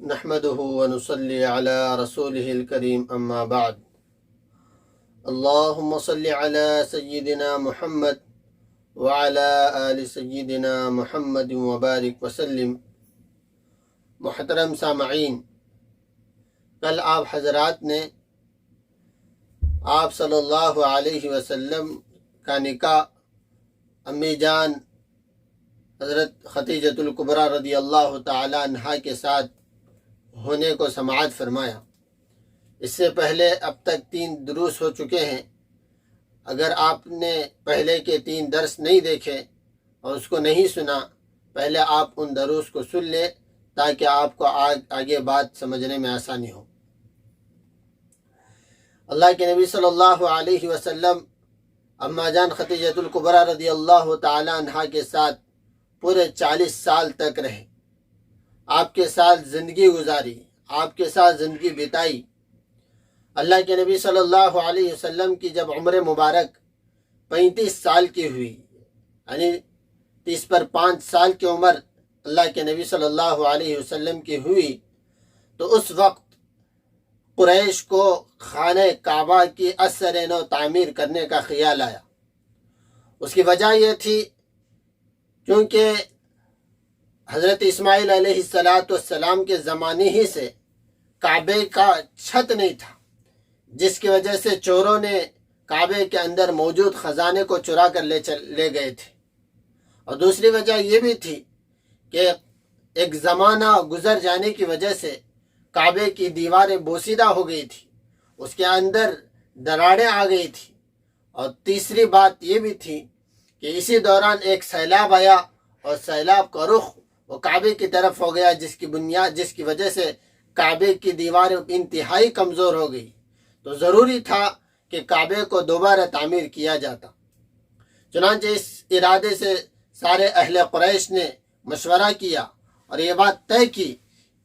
نحمده ونصلي على رسوله الكريم اما بعد اللهم صل على سيدنا محمد وعلى آل سيدنا محمد وبارک وسلم۔ محترم سامعین، کل آپ حضرات نے آپ صلی اللہ علیہ وسلم کا نکاح امی جان حضرت خدیجۃ الکبریٰ رضی اللہ تعالی عنہا کے ساتھ ہونے کو سماعت فرمایا۔ اس سے پہلے اب تک 3 دروس ہو چکے ہیں۔ اگر آپ نے پہلے کے 3 درس نہیں دیکھے اور اس کو نہیں سنا، پہلے آپ ان دروس کو سن لیں تاکہ آپ کو آگے بات سمجھنے میں آسانی ہو۔ اللہ کے نبی صلی اللہ علیہ وسلم اما جان خدیجۃ الکبریٰ رضی اللہ تعالی عنہا کے ساتھ پورے 40 سال تک رہے، آپ کے ساتھ زندگی گزاری، آپ کے ساتھ زندگی بتائی۔ اللہ کے نبی صلی اللہ علیہ وسلم کی جب عمر مبارک 35 سال کی ہوئی، یعنی 30 پر 5 سال کی عمر اللہ کے نبی صلی اللہ علیہ وسلم کی ہوئی، تو اس وقت قریش کو خانہ کعبہ کی اثر نو تعمیر کرنے کا خیال آیا۔ اس کی وجہ یہ تھی کیونکہ حضرت اسماعیل علیہ السلام کے زمانے ہی سے کعبے کا چھت نہیں تھا، جس کی وجہ سے چوروں نے کعبے کے اندر موجود خزانے کو چرا کر لے گئے تھے۔ اور دوسری وجہ یہ بھی تھی کہ ایک زمانہ گزر جانے کی وجہ سے کعبے کی دیواریں بوسیدہ ہو گئی تھی، اس کے اندر دراڑیں آ گئی تھی۔ اور تیسری بات یہ بھی تھی کہ اسی دوران ایک سیلاب آیا اور سیلاب کا رخ وہ کعبے کی طرف ہو گیا، جس کی وجہ سے کعبے کی دیواریں انتہائی کمزور ہو گئی۔ تو ضروری تھا کہ کعبے کو دوبارہ تعمیر کیا جاتا۔ چنانچہ اس ارادے سے سارے اہل قریش نے مشورہ کیا اور یہ بات طے کی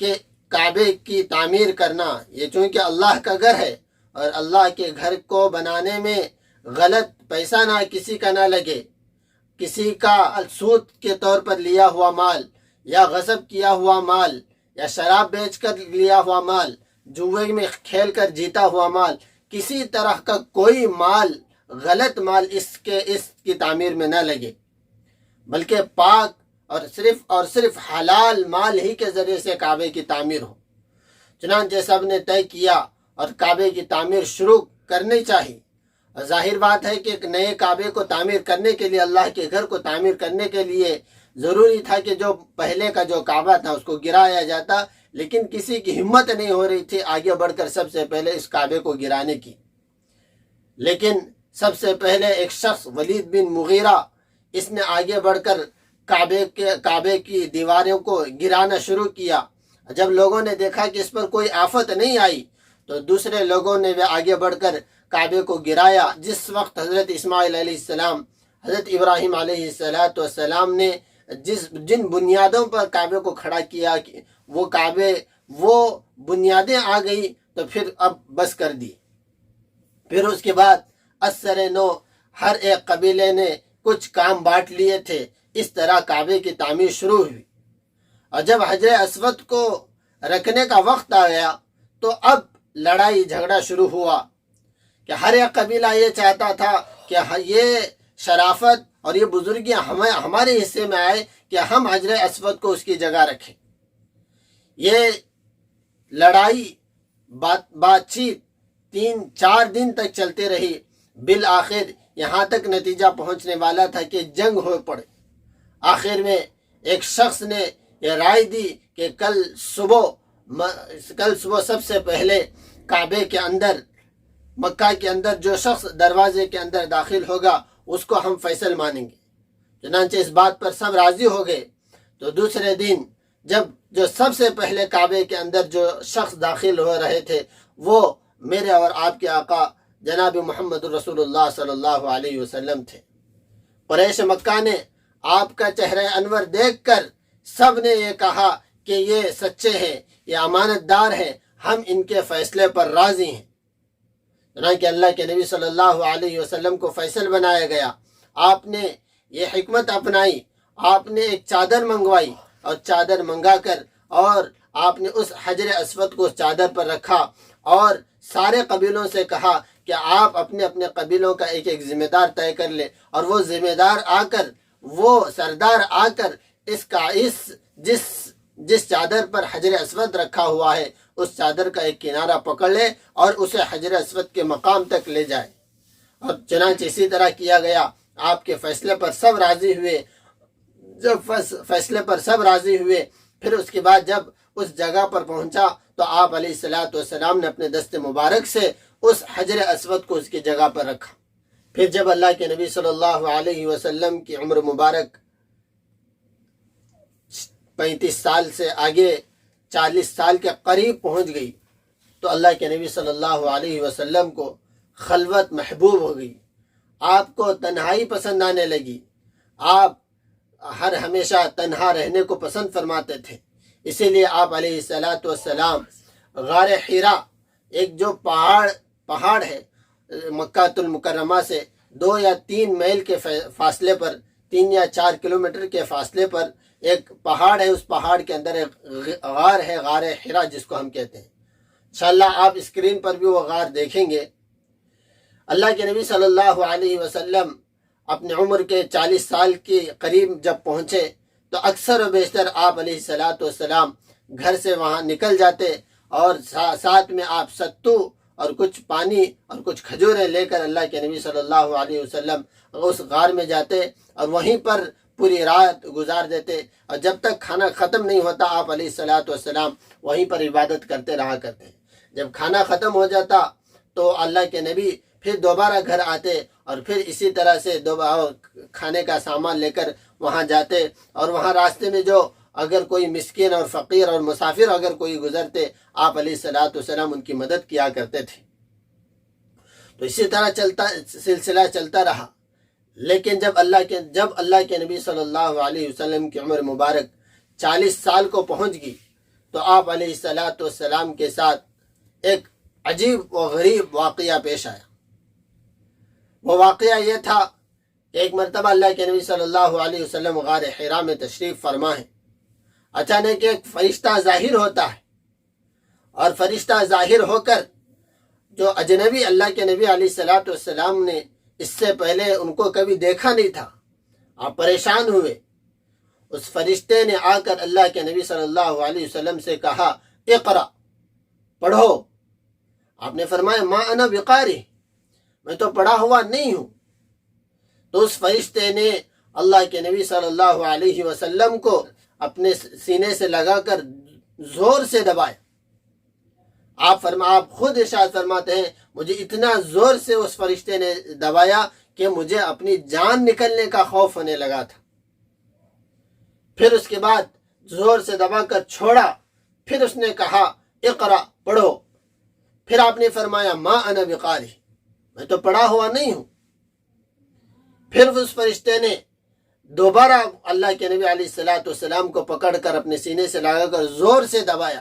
کہ کعبے کی تعمیر کرنا، یہ چونکہ اللہ کا گھر ہے اور اللہ کے گھر کو بنانے میں غلط پیسہ نہ کسی کا نہ لگے، کسی کا سود کے طور پر لیا ہوا مال یا غصب کیا ہوا مال یا شراب بیچ کر لیا ہوا مال، جوئے میں کھیل کر جیتا ہوا مال، کسی طرح کا کوئی مال، غلط مال اس کی تعمیر میں نہ لگے، بلکہ پاک اور صرف حلال مال ہی کے ذریعے سے کعبے کی تعمیر ہو۔ چنانچہ سب نے طے کیا اور کعبے کی تعمیر شروع کرنی چاہیے۔ اور ظاہر بات ہے کہ ایک نئے کعبے کو تعمیر کرنے کے لیے، اللہ کے گھر کو تعمیر کرنے کے لیے ضروری تھا کہ جو پہلے کا جو کعبہ تھا اس کو گرایا جاتا، لیکن کسی کی ہمت نہیں ہو رہی تھی آگے بڑھ کر سب سے پہلے اس کعبے کو گرانے کی۔ لیکن سب سے پہلے ایک شخص ولید بن مغیرہ، اس نے آگے بڑھ کر کعبے کی دیواروں کو گرانا شروع کیا۔ جب لوگوں نے دیکھا کہ اس پر کوئی آفت نہیں آئی تو دوسرے لوگوں نے بھی آگے بڑھ کر کعبے کو گرایا۔ جس وقت حضرت اسماعیل علیہ السلام، حضرت ابراہیم علیہ السلام نے جن بنیادوں پر کعبے کو کھڑا کیا، وہ بنیادیں آ گئی تو پھر اب بس کر دی۔ پھر اس کے بعد اثر نو ہر ایک قبیلے نے کچھ کام بانٹ لیے تھے، اس طرح کعبے کی تعمیر شروع ہوئی۔ اور جب حجر اسود کو رکھنے کا وقت آ گیا تو اب لڑائی جھگڑا شروع ہوا کہ ہر ایک قبیلہ یہ چاہتا تھا کہ یہ شرافت اور یہ بزرگیاں ہمارے حصے میں آئے کہ ہم حجر اسود کو اس کی جگہ رکھیں۔ یہ لڑائی بات چیت 3-4 دن تک چلتی رہی۔ بالآخر یہاں تک نتیجہ پہنچنے والا تھا کہ جنگ ہو پڑے۔ آخر میں ایک شخص نے یہ رائے دی کہ کل صبح سب سے پہلے کعبے کے اندر، مکہ کے اندر جو شخص دروازے کے اندر داخل ہوگا اس کو ہم فیصل مانیں گے۔ چنانچہ اس بات پر سب راضی ہو گئے۔ تو دوسرے دن جب جو سب سے پہلے کعبے کے اندر جو شخص داخل ہو رہے تھے وہ میرے اور آپ کے آقا جناب محمد رسول اللہ صلی اللہ علیہ وسلم تھے۔ قریش مکہ نے آپ کا چہرہ انور دیکھ کر سب نے یہ کہا کہ یہ سچے ہیں، یہ امانت دار ہیں، ہم ان کے فیصلے پر راضی ہیں۔ چنانچہ اللہ کے نبی صلی اللہ علیہ وسلم کو فیصل بنایا گیا۔ آپ نے یہ حکمت اپنائی آپ نے ایک چادر منگوائی اور چادر منگا کر اور آپ نے اس حجر اسود کو اس چادر پر رکھا اور سارے قبیلوں سے کہا کہ آپ اپنے اپنے قبیلوں کا ایک ایک ذمہ دار طے کر لے، اور وہ ذمہ دار آ کر، وہ سردار آ کر جس چادر پر حجر اسود رکھا ہوا ہے اس چادر کا ایک کنارہ پکڑ لے اور اسے حجر اسود کے مقام تک لے جائے۔ اور چنانچہ اسی طرح کیا گیا۔ آپ کے فیصلے پر سب راضی ہوئے۔ جب فیصلے پر سب راضی ہوئے، پھر اس کے بعد جب اس جگہ پر پہنچا تو آپ علیہ السلام نے اپنے دست مبارک سے اس حجر اسود کو اس کی جگہ پر رکھا۔ پھر جب اللہ کے نبی صلی اللہ علیہ وسلم کی عمر مبارک 35 سال سے آگے 40 سال کے قریب پہنچ گئی تو اللہ کے نبی صلی اللہ علیہ وسلم کو خلوت محبوب ہو گئی۔ آپ کو تنہائی پسند آنے لگی۔ آپ ہمیشہ تنہا رہنے کو پسند فرماتے تھے۔ اسی لیے آپ علیہ السلام غار حرا، ایک جو پہاڑ ہے مکہ المکرمہ سے 2 یا 3 میل کے فاصلے پر، 3 یا 4 کلومیٹر کے فاصلے پر ایک پہاڑ ہے۔ اس پہاڑ کے اندر ایک غار ہے، غار حرا جس کو ہم کہتے ہیں۔ انشاءاللہ آپ اسکرین پر بھی وہ غار دیکھیں گے۔ اللہ کے نبی صلی اللہ علیہ وسلم اپنے عمر کے 40 سال کے قریب جب پہنچے تو اکثر و بیشتر آپ علیہ السلام گھر سے وہاں نکل جاتے اور ساتھ میں آپ ستو اور کچھ پانی اور کچھ کھجوریں لے کر اللہ کے نبی صلی اللہ علیہ وسلم اس غار میں جاتے اور وہیں پر پوری رات گزار دیتے، اور جب تک کھانا ختم نہیں ہوتا آپ علیہ السلام وہیں پر عبادت کرتے رہا کرتے۔ جب کھانا ختم ہو جاتا تو اللہ کے نبی پھر دوبارہ گھر آتے اور پھر اسی طرح سے دوبارہ کھانے کا سامان لے کر وہاں جاتے، اور وہاں راستے میں جو اگر کوئی مسکین اور فقیر اور مسافر اگر کوئی گزرتے آپ علیہ السلام ان کی مدد کیا کرتے تھے۔ تو اسی طرح سلسلہ چلتا رہا۔ لیکن جب اللہ کے نبی صلی اللہ علیہ وسلم کی عمر مبارک 40 سال کو پہنچ گئی تو آپ علیہ السلام کے ساتھ ایک عجیب و غریب واقعہ پیش آیا۔ وہ واقعہ یہ تھا کہ ایک مرتبہ اللہ کے نبی صلی اللہ علیہ وسلم غار حرا میں تشریف فرما ہے۔ اچانک ایک فرشتہ ظاہر ہوتا ہے، اور فرشتہ ظاہر ہو کر جو اجنبی اللہ کے نبی علیہ السلام نے اس سے پہلے ان کو کبھی دیکھا نہیں تھا، آپ پریشان ہوئے۔ اس فرشتے نے آ کر اللہ کے نبی صلی اللہ علیہ وسلم سے کہا اقرأ، پڑھو۔ آپ نے فرمایا ما انا بقاری، میں تو پڑھا ہوا نہیں ہوں۔ تو اس فرشتے نے اللہ کے نبی صلی اللہ علیہ وسلم کو اپنے سینے سے لگا کر زور سے دبایا۔ آپ خود ارشاد فرماتے ہیں مجھے اتنا زور سے اس فرشتے نے دبایا کہ مجھے اپنی جان نکلنے کا خوف ہونے لگا تھا۔ پھر اس کے بعد زور سے دبا کر چھوڑا، پھر اس نے کہا اقرأ، پڑھو۔ پھر آپ نے فرمایا ما انا بقاری، میں تو پڑھا ہوا نہیں ہوں۔ پھر اس فرشتے نے دوبارہ اللہ کے نبی علیہ السلام کو پکڑ کر اپنے سینے سے لگا کر زور سے دبایا۔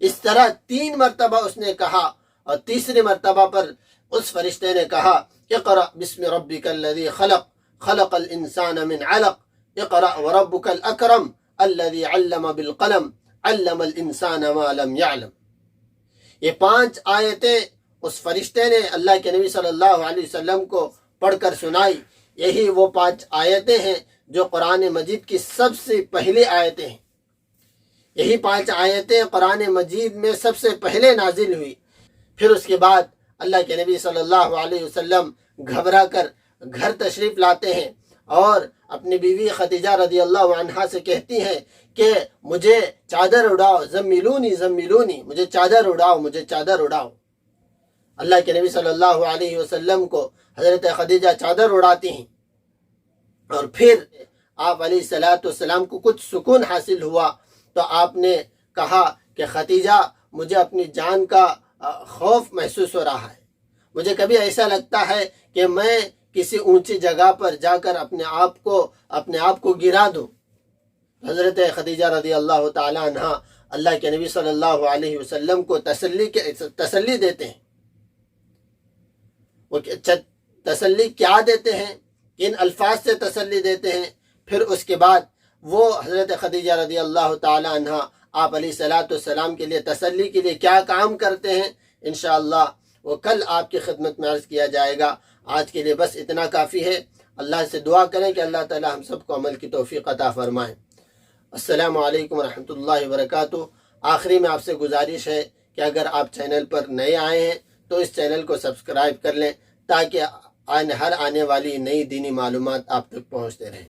اس طرح 3 مرتبہ اس نے کہا، اور تیسری مرتبہ پر اس فرشتے نے کہا اقرأ بسم ربک الذی خلق، خلق الانسان من علق، اقرأ وربک الاکرم الذی علم بالقلم، علم الانسان ما لم يعلم۔ یہ 5 آیتیں اس فرشتے نے اللہ کے نبی صلی اللہ علیہ وسلم کو پڑھ کر سنائی۔ یہی وہ 5 آیتیں ہیں جو قرآن مجید کی سب سے پہلی آیتیں ہیں۔ یہی 5 آیتیں قرآن مجید میں سب سے پہلے نازل ہوئی۔ پھر اس کے بعد اللہ کے نبی صلی اللہ علیہ وسلم گھبرا کر گھر تشریف لاتے ہیں اور اپنی بیوی خدیجہ رضی اللہ عنہا سے کہتی ہیں کہ مجھے چادر اڑاؤ، زمیلونی زمیلونی، مجھے چادر اڑاؤ، مجھے چادر اڑاؤ۔ اللہ کے نبی صلی اللہ علیہ وسلم کو حضرت خدیجہ چادر اڑاتی ہیں، اور پھر آپ علیہ السلام کو کچھ سکون حاصل ہوا تو آپ نے کہا کہ خدیجہ مجھے اپنی جان کا خوف محسوس ہو رہا ہے، مجھے کبھی ایسا لگتا ہے کہ میں کسی اونچی جگہ پر جا کر اپنے آپ کو گرا دوں۔ حضرت خدیجہ رضی اللہ تعالی عنہ اللہ کے نبی صلی اللہ علیہ وسلم کو تسلی دیتے ہیں۔ وہ تسلی کیا دیتے ہیں؟ ان الفاظ سے تسلی دیتے ہیں پھر اس کے بعد وہ حضرت خدیجہ رضی اللہ تعالی عنہ آپ علیہ الصلوۃ والسلام کے لیے تسلی کے لیے کیا کام کرتے ہیں انشاءاللہ وہ کل آپ کی خدمت میں عرض کیا جائے گا۔ آج کے لیے بس اتنا کافی ہے۔ اللہ سے دعا کریں کہ اللہ تعالی ہم سب کو عمل کی توفیق عطا فرمائیں۔ السلام علیکم ورحمۃ اللہ وبرکاتہ۔ آخری میں آپ سے گزارش ہے کہ اگر آپ چینل پر نئے آئے ہیں تو اس چینل کو سبسکرائب کر لیں تاکہ ہر آنے والی نئی دینی معلومات آپ تک پہنچتے رہیں۔